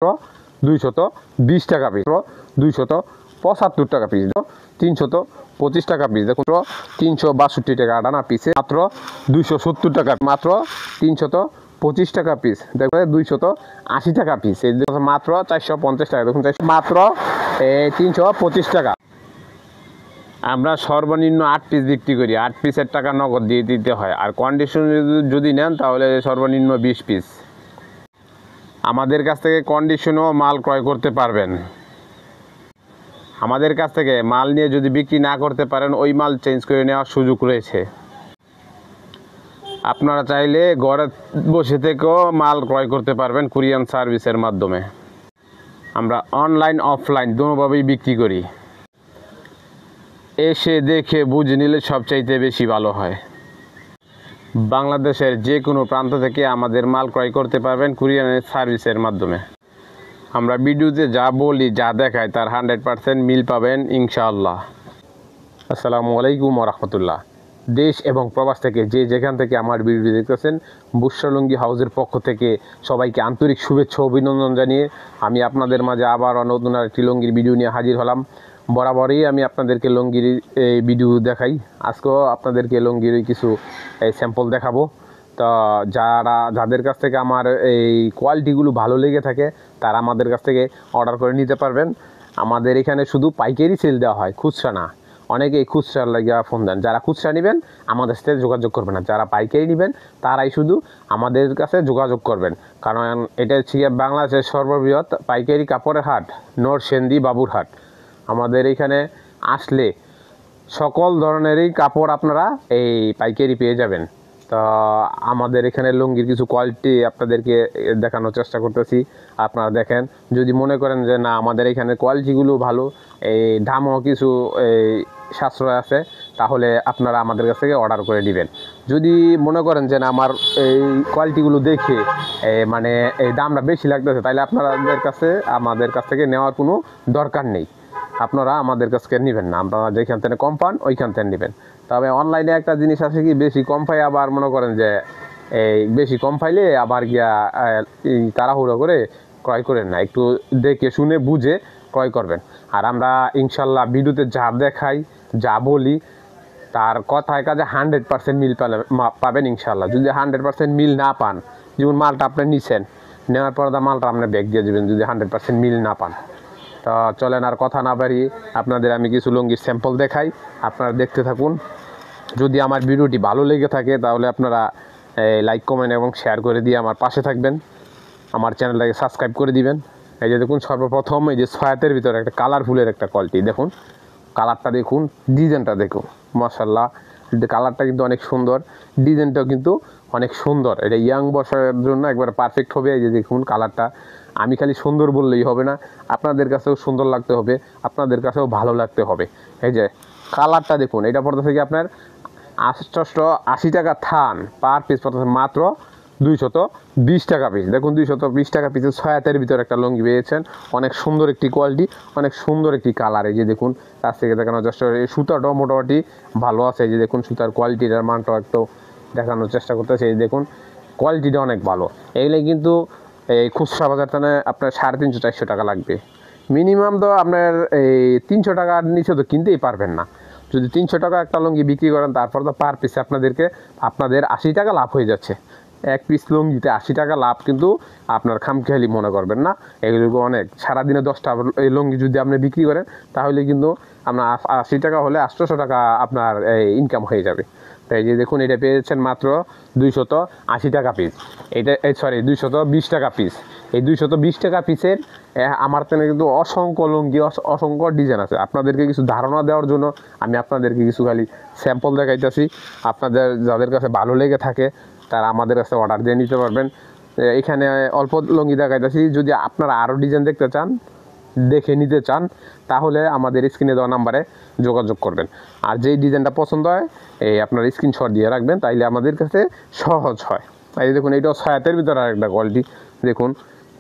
220 টাকা পিস, 275 টাকা পিস, 325 টাকা পিস। দেখুন 362 টাকা আটানা পিসে মাত্র 270 টাকা, মাত্র 325 টাকা পিস। দেখবেন 280 টাকা পিস, এই মাত্র 450 টাকা। দেখুন মাত্র 325 টাকা। আমরা সর্বনিম্ন 8 পিস বিক্রি করি, 8 পিসের টাকা নগদ দিয়ে দিতে হয়। আর কন্ডিশন যদি নেন তাহলে সর্বনিম্ন 20 পিস। আমাদের কাছ থেকে কন্ডিশনও মাল ক্রয় করতে পারবেন। আমাদের কাছ থেকে মাল নিয়ে যদি বিক্রি না করতে পারেন, ওই মাল চেঞ্জ করে নেওয়ার সুযোগ রয়েছে। আপনারা চাইলে ঘরে বসে থেকেও মাল ক্রয় করতে পারবেন কুরিয়ার সার্ভিসের মাধ্যমে। আমরা অনলাইন অফলাইন দুটোভাবেই বিক্রি করি। এসে দেখে বুঝে নিলে সবচাইতে বেশি ভালো হয়। বাংলাদেশের যে কোনো প্রান্ত থেকে আমাদের মাল ক্রয় করতে পারবেন কুরিয়ার সার্ভিসের মাধ্যমে। আমরা ভিডিওতে যা বলি, যা দেখাই, তার 100% মিল পাবেন ইনশাআল্লাহ। আসসালামু আলাইকুম ওয়া রাহমাতুল্লাহ। দেশ এবং প্রবাস থেকে যে যেখান থেকে আমার ভিডিও দেখতেছেন, বুশরা লুঙ্গি হাউসের পক্ষ থেকে সবাইকে আন্তরিক শুভেচ্ছা অভিনন্দন জানিয়ে আমি আপনাদের মাঝে আবার নতুন একটি লুঙ্গির ভিডিও নিয়ে হাজির হলাম। বরাবরই আমি আপনাদেরকে লুঙ্গির এই ভিডিও দেখাই। আজকেও আপনাদেরকে লুঙ্গির কিছু স্যাম্পল দেখাবো। তো যাদের কাছ থেকে আমার এই কোয়ালিটিগুলো ভালো লেগে থাকে, তারা আমাদের কাছ থেকে অর্ডার করে নিতে পারবেন। আমাদের এখানে শুধু পাইকারি সেল দেওয়া হয়, খুচরা না। অনেকেই খুচরার লাগিয়ে ফোন দেন। যারা খুচরা নেবেন আমাদের সাথে যোগাযোগ করবেন না, যারা পাইকারি নেবেন তারাই শুধু আমাদের কাছে যোগাযোগ করবেন। কারণ এটা হচ্ছে বাংলাদেশের সর্ববৃহৎ পাইকারি কাপড়ের হাট নরসিংদী বাবুরহাট। আমাদের এখানে আসলে সকল ধরনেরই কাপড় আপনারা এই পাইকারি পেয়ে যাবেন। তো আমাদের এখানে লুঙ্গির কিছু কোয়ালিটি আপনাদেরকে দেখানোর চেষ্টা করতেছি। আপনারা দেখেন, যদি মনে করেন যে না আমাদের এখানে কোয়ালিটিগুলো ভালো, এই দামও কিছু এই সাশ্রয় আছে, তাহলে আপনারা আমাদের কাছ থেকে অর্ডার করে দিবেন। যদি মনে করেন যে না আমার এই কোয়ালিটিগুলো দেখে মানে এই দামটা বেশি লাগতেছে, তাহলে আমাদের কাছ থেকে নেওয়ার কোনো দরকার নেই। আপনারা আমাদের কাছ থেকে নেবেন না, আপনারা যেখান থেকে কম পান ওইখান থেকে নেবেন। তবে অনলাইনে একটা জিনিস আছে কি, বেশি কম পাই, আবার মনে করেন যে এই বেশি কম পাইলে আবার গিয়া তাড়াহুড়ো করে ক্রয় করেন না, একটু দেখে শুনে বুঝে ক্রয় করবেন। আর আমরা ইনশাল্লাহ ভিডিওতে যা দেখাই, যা বলি, তার কথায় কাজে 100% মিল পাবেন ইনশাল্লাহ। যদি 100% মিল না পান, যেমন মালটা আপনি নিছেন, নেওয়ার পর মালটা আপনি ব্যাগ দিয়ে দেবেন যদি 100% মিল না পান। তো চলেন আর কথা না বাড়িয়ে আপনাদের আমি কিছু লুঙ্গির স্যাম্পল দেখাই, আপনারা দেখতে থাকুন। যদি আমার ভিডিওটি ভালো লেগে থাকে তাহলে আপনারা লাইক কমেন্ট এবং শেয়ার করে দিয়ে আমার পাশে থাকবেন, আমার চ্যানেলটাকে সাবস্ক্রাইব করে দিবেন। এই যে দেখুন, সর্বপ্রথম এই যে সয়াতের ভিতরে একটা কালারফুলের একটা কোয়ালিটি দেখুন, কালারটা দেখুন, ডিজাইনটা দেখুন, মাশাআল্লাহ কালারটা কিন্তু অনেক সুন্দর, ডিজাইনটাও কিন্তু অনেক সুন্দর। এটা ইয়াং বয়সের জন্য একবার পারফেক্ট হবে। এই যে দেখুন কালারটা, আমি খালি সুন্দর বললেই হবে না, আপনাদের কাছেও সুন্দর লাগতে হবে, আপনাদের কাছেও ভালো লাগতে হবে। এই যে কালারটা দেখুন, এটা পড়তেছে কি আপনার 880 টাকা থান, পার পিস পড়তেছে মাত্র 220 টাকা পিস। দেখুন 220 টাকা পিসের সয়াতের ভিতরে একটা লুঙ্গি পেয়েছেন, অনেক সুন্দর একটি কোয়ালিটি, অনেক সুন্দর একটি কালার। এই যে দেখুন, কাছ থেকে দেখানোর চেষ্টা করে, এই সুতাটাও মোটামুটি ভালো আছে। এই যে দেখুন সুতার কোয়ালিটিটার মানটাও একটু দেখানোর চেষ্টা করতেছে। এই দেখুন কোয়ালিটিটা অনেক ভালো। এইগুলো কিন্তু এই খুচরা বাজার টানে আপনার 350-400 টাকা লাগবে মিনিমাম। তো আপনার এই 300 টাকার নিচে তো কিনতেই পারবেন না। যদি 300 টাকা একটা লুঙ্গি বিক্রি করেন, তারপর তো পার পিসে আপনাদের 80 টাকা লাভ হয়ে যাচ্ছে। এক পিস লুঙ্গিতে 80 টাকা লাভ কিন্তু আপনার খামখেয়ালি মনে করবেন না। এগুলো অনেক, সারাদিনে 10টা এই লুঙ্গি যদি আপনি বিক্রি করেন, তাহলে কিন্তু আপনার 80 টাকা হলে 800 টাকা আপনার ইনকাম হয়ে যাবে। তাই যে দেখুন, এটা পেয়েছেন মাত্র 280 টাকা পিস। এটা 220 টাকা পিস। এই 220 টাকা পিসের আমার তেনে কিন্তু অসংখ্য লুঙ্গি, অসংখ্য ডিজাইন আছে। আপনাদেরকে কিছু ধারণা দেওয়ার জন্য আমি আপনাদেরকে কিছু খালি স্যাম্পল দেখাইতেছি। আপনাদের যাদের কাছে ভালো লেগে থাকে তারা আমাদের কাছে অর্ডার দিয়ে নিতে পারবেন। এখানে অল্প লুঙ্গি দেখাইতেছি, যদি আপনারা আরও ডিজাইন দেখে নিতে চান, তাহলে আমাদের স্ক্রিনে দেওয়া নাম্বারে যোগাযোগ করবেন। আর যেই ডিজাইনটা পছন্দ হয় আপনার স্ক্রিনশট দিয়ে রাখবেন, তাইলে আমাদের কাছে সহজ হয়। তাই দেখুন, এইটাও সয়াতের ভিতরে আরেকটা কোয়ালিটি দেখুন,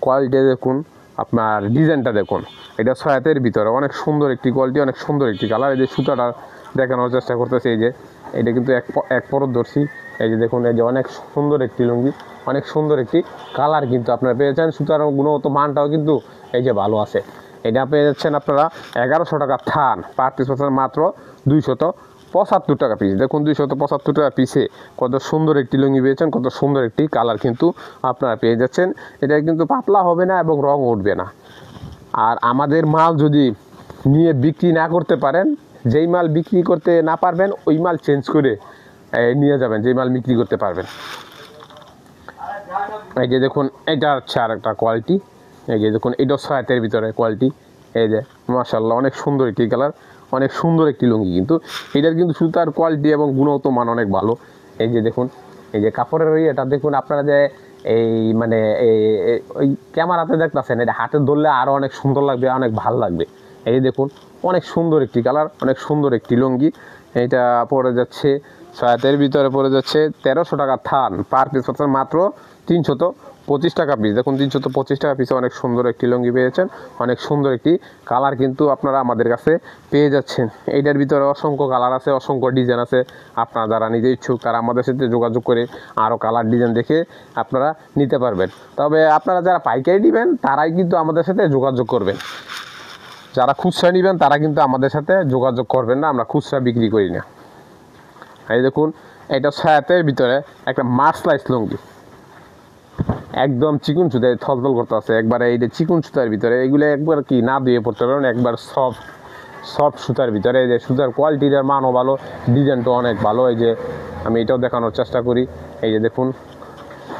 কোয়ালিটি দেখুন, আপনার ডিজাইনটা দেখুন, এটা সয়াতের ভিতরে অনেক সুন্দর একটি কোয়ালিটি, অনেক সুন্দর একটি কালার। এই যে সুতাটা দেখানোর চেষ্টা করতেছে, এই যে এটা কিন্তু এক পরদর্শী। এই যে দেখুন, এই যে অনেক সুন্দর একটি লুঙ্গি, অনেক সুন্দর একটি কালার কিন্তু আপনারা পেয়েছেন। সুতার গুণগত মানটাও কিন্তু এই যে ভালো আছে। এটা পেয়ে যাচ্ছেন আপনারা 1100 টাকা থান, পার পিস পাচ্ছেন মাত্র 275 টাকা পিস। দেখুন 275 টাকা পিসে কত সুন্দর একটি লুঙ্গি পেয়েছেন, কত সুন্দর একটি কালার কিন্তু আপনারা পেয়ে যাচ্ছেন। এটা কিন্তু পাতলা হবে না এবং রং উঠবে না। আর আমাদের মাল যদি নিয়ে বিক্রি না করতে পারেন, যেই মাল বিক্রি করতে না পারবেন ওই মাল চেঞ্জ করে নিয়ে যাবেন, যেই মাল বিক্রি করতে পারবেন। এই যে দেখুন এটা হচ্ছে আর একটা কোয়ালিটি। এই যে দেখুন এটা সয়াতের ভিতরে কোয়ালিটি। এই যে মাশাআল্লাহ অনেক সুন্দর একটি কালার, অনেক সুন্দর একটি লুঙ্গি কিন্তু এটার কিন্তু সুতার কোয়ালিটি এবং গুণগত মান অনেক ভালো। এই যে দেখুন এই যে কাপড়ের এটা দেখুন আপনারা যে এই মানে ওই ক্যামেরাতে দেখতেছেন, এটা হাতে ধরলে আরও অনেক সুন্দর লাগবে, অনেক ভালো লাগবে। এই যে দেখুন অনেক সুন্দর একটি কালার, অনেক সুন্দর একটি লুঙ্গি। এটা পড়ে যাচ্ছে সয়াতের ভিতরে, পড়ে যাচ্ছে 1300 টাকা থান, পার পিস পাচ্ছেন মাত্র 325 টাকা পিস। দেখুন 325 টাকা পিসে অনেক সুন্দর একটি লুঙ্গি পেয়েছেন, অনেক সুন্দর একটি কালার কিন্তু আপনারা আমাদের কাছে পেয়ে যাচ্ছেন। এইটার ভিতরে অসংখ্য কালার আছে, অসংখ্য ডিজাইন আছে। আপনারা যারা নিতে ইচ্ছুক তারা আমাদের সাথে যোগাযোগ করে আরও কালার ডিজাইন দেখে আপনারা নিতে পারবেন। তবে আপনারা যারা পাইকারি নেবেন তারাই কিন্তু আমাদের সাথে যোগাযোগ করবেন। যারা খুচরা নেবেন তারা কিন্তু আমাদের সাথে যোগাযোগ করবেন না, আমরা খুচরা বিক্রি করি না। এই দেখুন এটা ছায়াতের ভিতরে একটা মার্সলাইস লুঙ্গি, একদম চিকুন সুতায় থলথল করতে আছে একবারে। এই যে চিকুন সুতার ভিতরে এগুলো একবার কি না দিয়ে পড়তে পারেন, একবার সফট সুতার ভিতরে। এই যে সুতার কোয়ালিটিটার মানও ভালো, ডিজাইনটা অনেক ভালো। এই যে আমি এটাও দেখানোর চেষ্টা করি। এই যে দেখুন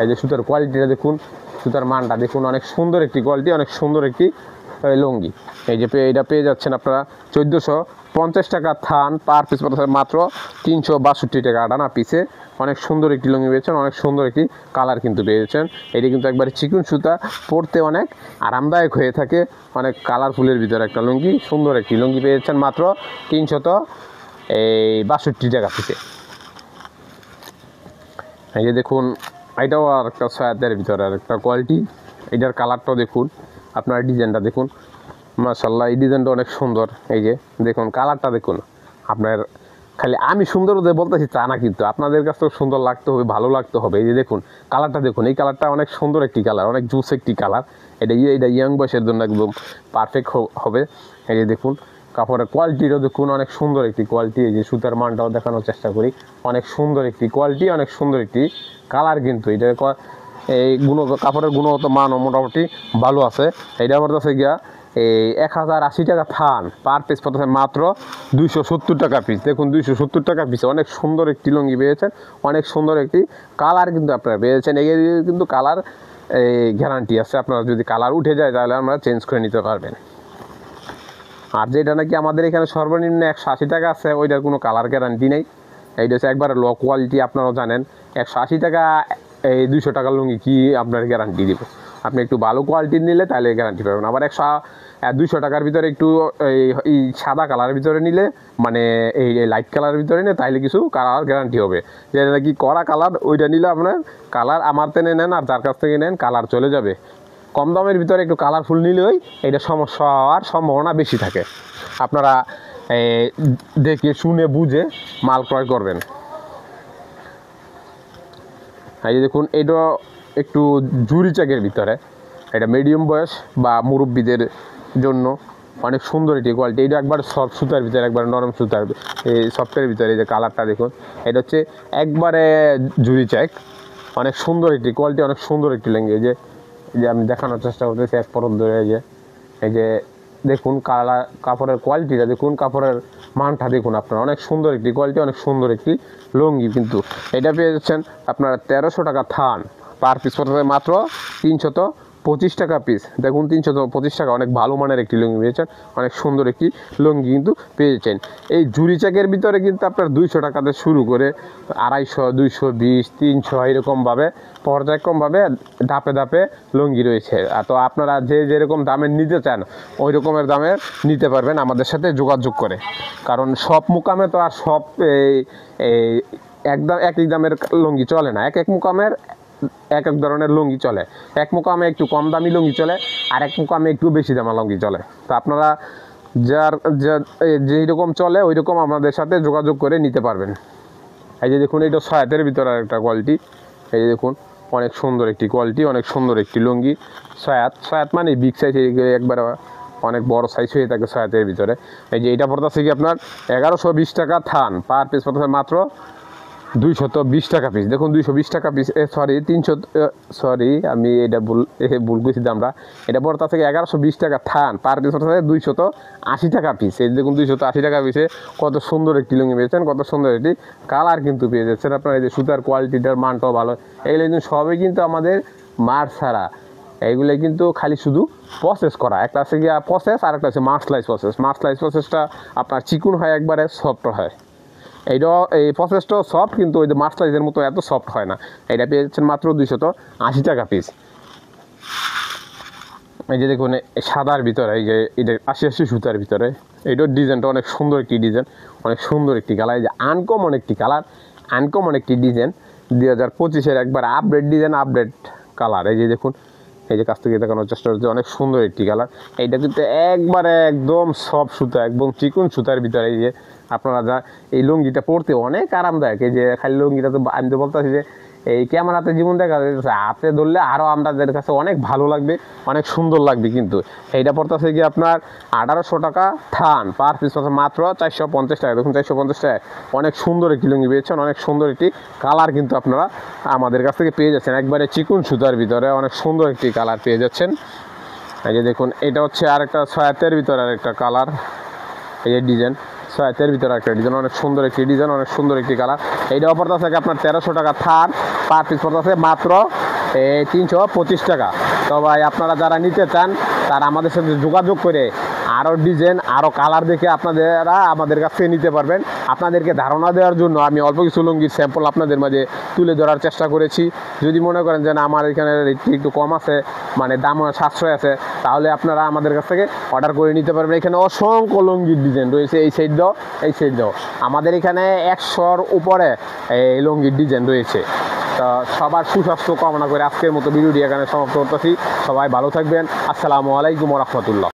এই যে সুতার কোয়ালিটিটা দেখুন, সুতার মানটা দেখুন, অনেক সুন্দর একটি কোয়ালিটি, অনেক সুন্দর একটি লুঙ্গি। এই যে এটা পেয়ে যাচ্ছেন আপনারা 1450 টাকা থান, পার পিস মাত্র 362 টাকা আটানা পিসে। অনেক সুন্দর একটি লুঙ্গি পেয়েছেন, অনেক সুন্দর একটি কালার কিন্তু পেয়েছেন। এটি কিন্তু একবারে চিকুন সুতা, পরতে অনেক আরামদায়ক হয়ে থাকে, অনেক কালারফুলের ভিতরে একটা লুঙ্গি, সুন্দর একটি লুঙ্গি পেয়েছেন মাত্র 362 টাকা পিসে। এই যে দেখুন এটাও আর একটা সয়াতের ভিতরে আর একটা কোয়ালিটি। এটার কালারটাও দেখুন, আপনার ডিজাইনটা দেখুন, মাশাআল্লাহ এই ডিজাইনটা অনেক সুন্দর। এই যে দেখুন কালারটা দেখুন, আপনার খালি আমি সুন্দর বলতেছি তা না, কিন্তু আপনাদের কাছেও সুন্দর লাগতে হবে, ভালো লাগতে হবে। এই যে দেখুন কালারটা দেখুন, এই কালারটা অনেক সুন্দর একটি কালার, অনেক জুস একটি কালার। এটা ইয়াং বয়সের জন্য একদম পারফেক্ট হবে। এই যে দেখুন কাপড়ের কোয়ালিটিটাও দেখুন, অনেক সুন্দর একটি কোয়ালিটি। এই যে সুতার মানটাও দেখানোর চেষ্টা করি, অনেক সুন্দর একটি কোয়ালিটি, অনেক সুন্দর একটি কালার কিন্তু। এটা এই কাপড়ের গুণগত মানও মোটামুটি ভালো আছে। এটা আমার কাছে গিয়া এই 1080 টাকা থান, পার পিস পড়তেছে মাত্র 270 টাকা পিস। দেখুন 270 টাকা পিস, অনেক সুন্দর একটি লুঙ্গি পেয়েছেন, অনেক সুন্দর একটি কালার কিন্তু আপনারা পেয়েছেন। এই কিন্তু কালার গ্যারান্টি আছে, আপনারা যদি কালার উঠে যায় তাহলে আমরা চেঞ্জ করে নিতে পারবেন। আর যেটা নাকি আমাদের এখানে সর্বনিম্ন 180 টাকা আছে, ওইটার কোনো কালার গ্যারান্টি নেই। এইটা হচ্ছে একবারে লো কোয়ালিটি, আপনারাও জানেন। 180 টাকা এই 200 টাকার লুঙ্গি কি আপনার গ্যারান্টি দেবে? আপনি একটু ভালো কোয়ালিটির নিলে তাহলে গ্যারান্টি পাবেন। আবার 200 টাকার ভিতরে একটু এই সাদা কালারের ভিতরে নিলে, মানে এই লাইট কালারের ভিতরে নিলে তাহলে কিছু কালার গ্যারান্টি হবে। যেটা নাকি কড়া কালার, ওইটা নিলে আপনার কালার আমার টেনে নেন আর যার কাছ থেকে নেন কালার চলে যাবে। কম দামের ভিতরে একটু কালারফুল নিলেই এটা সমস্যা হওয়ার সম্ভাবনা বেশি থাকে। আপনারা দেখে শুনে বুঝে মাল ক্রয় করবেন। এই যে দেখুন এটা একটু জুরি চেকের ভিতরে, এটা মিডিয়াম বয়স বা মুরব্বীদের জন্য অনেক সুন্দর একটি কোয়ালিটি। এটা একবার সফট সুতার ভিতরে, একবার নরম সুতার, এই সফটের ভিতরে। এই যে কালারটা দেখুন, এটা হচ্ছে একবারে জুরি চেক, অনেক সুন্দর একটি কোয়ালিটি, অনেক সুন্দর একটি লেঙ্গি। এই যে আমি দেখানোর চেষ্টা করতেছি এক পরত ধরে। এই যে দেখুন কাপড়ের কোয়ালিটিটা দেখুন, কাপড়ের মানটা দেখুন, আপনার অনেক সুন্দর একটি কোয়ালিটি, অনেক সুন্দর একটি লুঙ্গি কিন্তু। এটা পেয়ে যাচ্ছেন আপনারা 1300 টাকা থান, পার পিস পড়তে মাত্র 325 টাকা পিস। দেখুন 325 টাকা, অনেক ভালো মানের একটি লুঙ্গি পেয়েছেন, অনেক সুন্দর একটি লুঙ্গি কিন্তু পেয়েছেন। এই জুরি চেকের ভিতরে কিন্তু আপনার 200 টাকাতে শুরু করে 250, 220, 300 এরকমভাবে পর্যায়ক্রমভাবে ধাপে ধাপে লুঙ্গি রয়েছে। তো আপনারা যেরকম দামের নিতে চান ওই রকমের দামের নিতে পারবেন আমাদের সাথে যোগাযোগ করে। কারণ সব মুকামে তো আর সব একদম একই দামের লুঙ্গি চলে না, এক এক মুকামের এক এক ধরনের লুঙ্গি চলে। এক মুকামে একটু কম দামি লুঙ্গি চলে, আর এক মুকামে একটু বেশি দামা লুঙ্গি চলে। তো আপনারা যেই রকম চলে ওই রকম আমাদের সাথে যোগাযোগ করে নিতে পারবেন। এই যে দেখুন এটা সয়াতের ভিতরে একটা কোয়ালিটি। এই যে দেখুন অনেক সুন্দর একটি কোয়ালিটি, অনেক সুন্দর একটি লুঙ্গি। সয়াত মানে বিগ সাইজ, একবার অনেক বড় সাইজ হয়ে থাকে সয়াতের ভিতরে। এই যে এটা পড়তেছে কি আপনার 1120 টাকা থান, পার পিস পড়তেছে মাত্র 220 টাকা পিস। দেখুন 220 টাকা পিস, সরি 300, সরি আমি এটা ভুল করেছি দামটা। এটা পড়তেছে 1120 টাকা থান, পার পিস পড়তেছে 280 টাকা পিস। এই দেখুন 280 টাকা পিসে কত সুন্দর একটি লুঙ্গি পেয়েছেন, কত সুন্দর একটি কালার কিন্তু পেয়ে যাচ্ছেন আপনার। এই যে সুতার কোয়ালিটিটার মানটাও ভালো। এগুলো কিন্তু সবই কিন্তু আমাদের মার ছাড়া, এইগুলো কিন্তু খালি শুধু প্রসেস করা। একটা আছে গিয়া প্রসেস, আর একটা আছে মার্সলাইজ প্রসেস। মার্সলাইজ প্রসেসটা আপনার চিকুন হয়, একবারে সফট হয়। এই প্রসেসটাও সফট, কিন্তু ওই যে মার্সলাইজের মতো এত সফট হয় না। এটা পেয়েছেন মাত্র 280 টাকা পিস। এই যে দেখুন সাদার ভিতরে, এই যে এটা 80 সুতার ভিতরে, এইটার ডিজাইনটা অনেক সুন্দর একটি ডিজাইন, অনেক সুন্দর একটি কালার। এই যে আনকমন একটি কালার, আনকমন একটি ডিজাইন, 2025-এর একবার আপডেট ডিজাইন, আপডেট কালার। এই যে দেখুন, এই যে কাছ থেকে দেখানোর চেষ্টা করছে, অনেক সুন্দর একটি কালার। এইটা কিন্তু একবারে একদম সফট সুতা, একদম চিকুন সুতার ভিতরে। এই যে আপনারা যা এই লুঙ্গিটা পরতে অনেক আরামদায়ক। এই যে খালি লুঙ্গিটা তো আমি তো বলতেছি যে এই ক্যামেরাতে যেমন দেখা যাচ্ছে, হাতে ধরলে আরও আমাদের কাছে অনেক ভালো লাগবে, অনেক সুন্দর লাগবে। কিন্তু এইটা পড়তেছে কি আপনার 1800 টাকা থান, পার পিস মাত্র 450 টাকা। দেখুন 450 টাকা, অনেক সুন্দর একটি লুঙ্গি পেয়েছেন, অনেক সুন্দর একটি কালার কিন্তু আপনারা আমাদের কাছ থেকে পেয়ে যাচ্ছেন। একবারে চিকুন সুতার ভিতরে অনেক সুন্দর একটি কালার পেয়ে যাচ্ছেন। এই যে দেখুন এটা হচ্ছে আরেকটা সয়াতের ভিতরে আরেকটা কালার। এই যে ডিজাইন, সয়াতের ভিতরে একটা ডিজাইন, অনেক সুন্দর একটি ডিজাইন, অনেক সুন্দর একটি কালার। এইটা পড়তেছে আপনার 1300 টাকা থান, পার পিস পড়তেছে মাত্র 325 টাকা। তো ভাই আপনারা যারা নিতে চান তারা আমাদের সাথে যোগাযোগ করে আরও ডিজাইন, আরও কালার দেখে আপনারা আমাদের কাছ থেকে নিতে পারবেন। আপনাদেরকে ধারণা দেওয়ার জন্য আমি অল্প কিছু লুঙ্গির স্যাম্পল আপনাদের মাঝে তুলে ধরার চেষ্টা করেছি। যদি মনে করেন যে না আমার এখানে রেটটি একটু কম আছে, মানে দাম সাশ্রয় আছে, তাহলে আপনারা আমাদের কাছ থেকে অর্ডার করে নিতে পারবেন। এখানে অসংখ্য লুঙ্গির ডিজাইন রয়েছে, এই সাইড দাও, এই সাইড দাও। আমাদের এখানে 100-র উপরে এই লুঙ্গির ডিজাইন রয়েছে। তো সবার সুস্বাস্থ্য কামনা করে আজকের মতো ভিডিওটি এখানে সমাপ্ত করতেছি। সবাই ভালো থাকবেন। আসসালামু আলাইকুম ওয়া রাহমাতুল্লাহ।